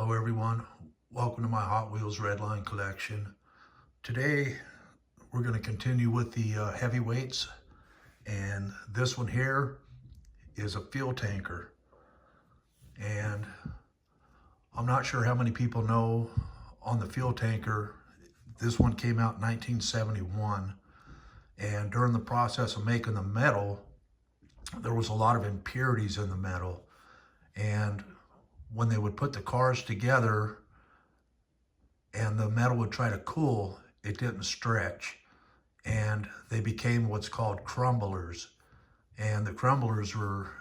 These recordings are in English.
Hello everyone, welcome to my Hot Wheels Redline collection. Today we're going to continue with the heavyweights, and this one here is a fuel tanker. And I'm not sure how many people know on the fuel tanker, this one came out in 1971, and during the process of making the metal there was a lot of impurities in the metal, and when they would put the cars together and the metal would try to cool, it didn't stretch, and they became what's called crumblers. And the crumblers were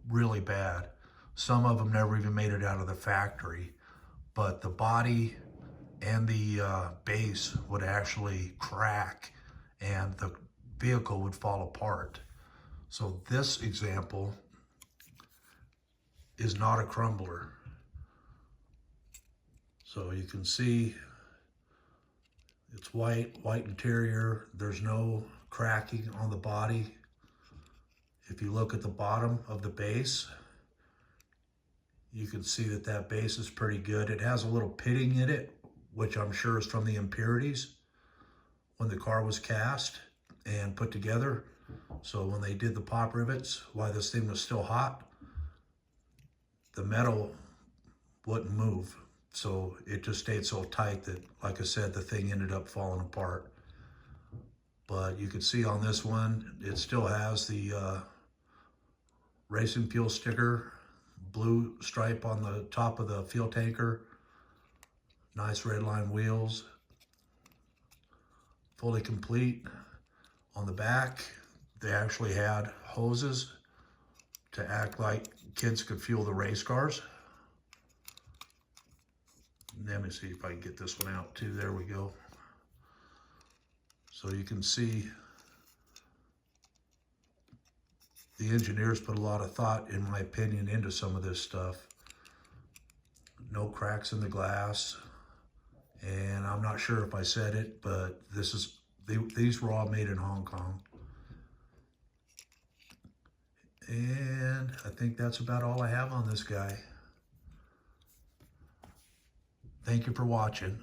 really bad. Some of them never even made it out of the factory, but the body and the base would actually crack and the vehicle would fall apart. So this example is not a crumbler. So you can see it's white interior. There's no cracking on the body. If you look at the bottom of the base, you can see that that base is pretty good. It has a little pitting in it, which I'm sure is from the impurities when the car was cast and put together. So when they did the pop rivets, while this thing was still hot, the metal wouldn't move. So it just stayed so tight that, like I said, the thing ended up falling apart. But you can see on this one, it still has the racing fuel sticker, blue stripe on the top of the fuel tanker, nice Redline wheels, fully complete. On the back, they actually had hoses to act like kids could fuel the race cars. Let me see if I can get this one out too. There we go. So you can see the engineers put a lot of thought, in my opinion, into some of this stuff. No cracks in the glass. And I'm not sure if I said it, but these were all made in Hong Kong. And I think that's about all I have on this guy. Thank you for watching.